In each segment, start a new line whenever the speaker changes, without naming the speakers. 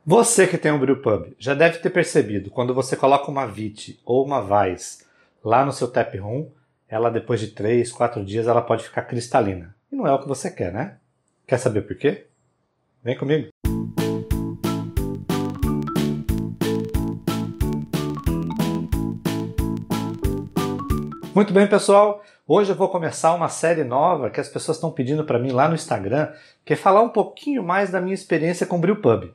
Você que tem um brewpub já deve ter percebido, quando você coloca uma VIT ou uma Weiss lá no seu tap room, ela depois de 3, 4 dias ela pode ficar cristalina. E não é o que você quer, né? Quer saber por quê? Vem comigo! Muito bem, pessoal! Hoje eu vou começar uma série nova que as pessoas estão pedindo para mim lá no Instagram, que é falar um pouquinho mais da minha experiência com brewpub.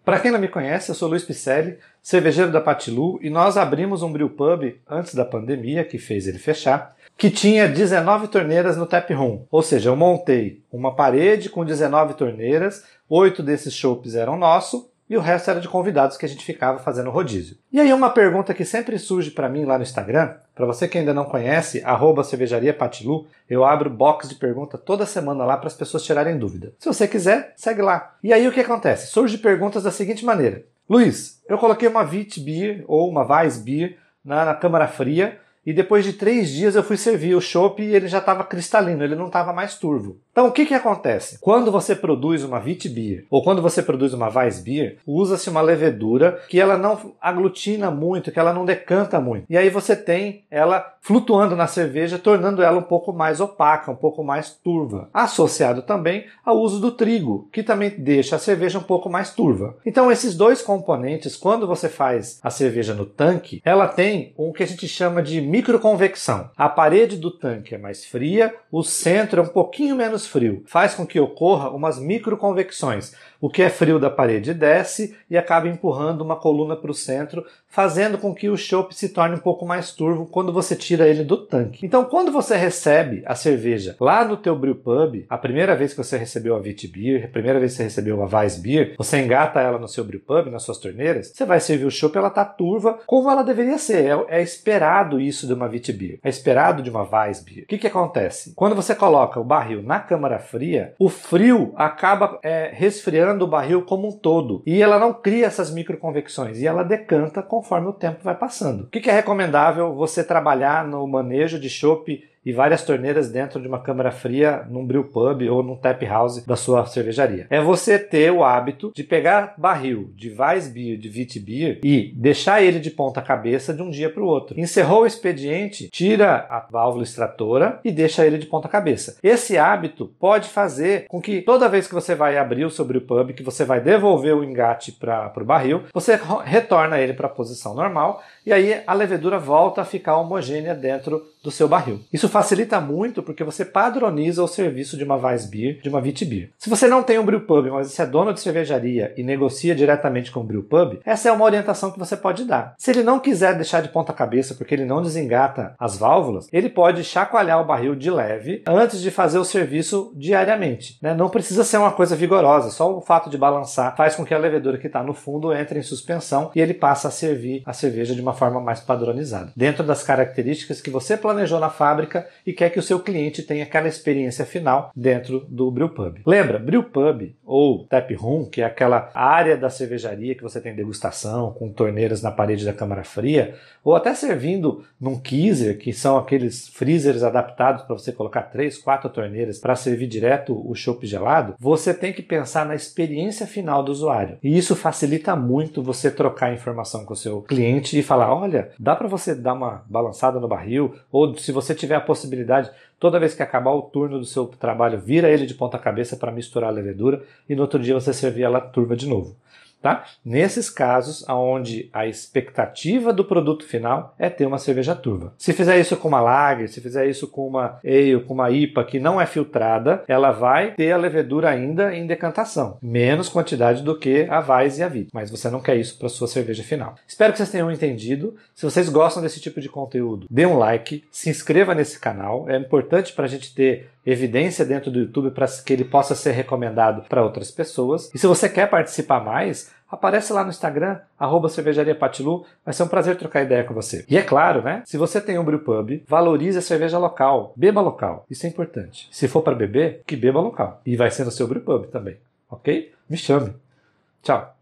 Para quem não me conhece, eu sou Luiz Picelli, cervejeiro da Patilu, e nós abrimos um brewpub antes da pandemia, que fez ele fechar, que tinha 19 torneiras no tap room. Ou seja, eu montei uma parede com 19 torneiras, 8 desses chopps eram nossos, e o resto era de convidados que a gente ficava fazendo rodízio. E aí uma pergunta que sempre surge para mim lá no Instagram, para você que ainda não conhece, @cervejariapatilu, eu abro box de pergunta toda semana lá para as pessoas tirarem dúvida. Se você quiser, segue lá. E aí o que acontece? Surge perguntas da seguinte maneira: Luiz, eu coloquei uma Wheat Beer ou uma Weiss Beer na câmara fria, e depois de 3 dias eu fui servir o chopp e ele já estava cristalino, ele não estava mais turvo. Então o que acontece? Quando você produz uma Wheat Beer ou quando você produz uma Weiss Beer, usa-se uma levedura que ela não aglutina muito, que ela não decanta muito. E aí você tem ela flutuando na cerveja, tornando ela um pouco mais opaca, um pouco mais turva. Associado também ao uso do trigo, que também deixa a cerveja um pouco mais turva. Então esses dois componentes, quando você faz a cerveja no tanque, ela tem o que a gente chama de microconvecção. A parede do tanque é mais fria, o centro é um pouquinho menos frio. Faz com que ocorra umas microconvecções. O que é frio da parede desce e acaba empurrando uma coluna para o centro, fazendo com que o chopp se torne um pouco mais turvo quando você tira ele do tanque. Então, quando você recebe a cerveja lá no teu brewpub, a primeira vez que você recebeu a Wheat Beer, a primeira vez que você recebeu a Weiss Beer, você engata ela no seu brewpub, nas suas torneiras, você vai servir o chopp, ela tá turva como ela deveria ser. É esperado isso de uma Wheat Beer. É esperado de uma Weiss Beer. O que acontece? Quando você coloca o barril na câmara fria, o frio acaba resfriando o barril como um todo. E ela não cria essas microconvecções. E ela decanta conforme o tempo vai passando. O que é recomendável você trabalhar no manejo de chopp e várias torneiras dentro de uma câmara fria num brewpub ou num tap house da sua cervejaria? É você ter o hábito de pegar barril de Weiss Beer, de Wheat Beer e deixar ele de ponta cabeça de um dia para o outro. Encerrou o expediente, tira a válvula extratora e deixa ele de ponta cabeça. Esse hábito pode fazer com que toda vez que você vai abrir o seu brewpub, que você vai devolver o engate para o barril, você retorna ele para a posição normal e aí a levedura volta a ficar homogênea dentro do seu barril. Isso facilita muito porque você padroniza o serviço de uma Weiss Beer, de uma Wheat Beer. Se você não tem um brewpub, mas você é dono de cervejaria e negocia diretamente com o brewpub, essa é uma orientação que você pode dar. Se ele não quiser deixar de ponta cabeça porque ele não desengata as válvulas, ele pode chacoalhar o barril de leve antes de fazer o serviço diariamente. Não precisa ser uma coisa vigorosa, só o fato de balançar faz com que a levedura que está no fundo entre em suspensão e ele passa a servir a cerveja de uma forma mais padronizada, dentro das características que você planejou na fábrica e quer que o seu cliente tenha aquela experiência final dentro do brewpub. Lembra, brewpub ou tap room, que é aquela área da cervejaria que você tem degustação com torneiras na parede da câmara fria, ou até servindo num keezer, que são aqueles freezers adaptados para você colocar 3, 4 torneiras para servir direto o chopp gelado, você tem que pensar na experiência final do usuário. E isso facilita muito você trocar informação com o seu cliente e falar: olha, dá para você dar uma balançada no barril, ou se você tiver a possibilidade, toda vez que acabar o turno do seu trabalho, vira ele de ponta cabeça para misturar a levedura e no outro dia você servir ela turva de novo. Tá? Nesses casos onde a expectativa do produto final é ter uma cerveja turva. Se fizer isso com uma lager, se fizer isso com uma ale, com uma IPA que não é filtrada, ela vai ter a levedura ainda em decantação. Menos quantidade do que a Weiss e a Wheat. Mas você não quer isso para sua cerveja final. Espero que vocês tenham entendido. Se vocês gostam desse tipo de conteúdo, dê um like, se inscreva nesse canal. É importante para a gente ter evidência dentro do YouTube para que ele possa ser recomendado para outras pessoas. E se você quer participar mais, aparece lá no Instagram, @cervejariapatilu, vai ser um prazer trocar ideia com você. E é claro, se você tem um brewpub, valorize a cerveja local, beba local, isso é importante. Se for para beber, que beba local. E vai ser no seu brewpub também, ok? Me chame. Tchau.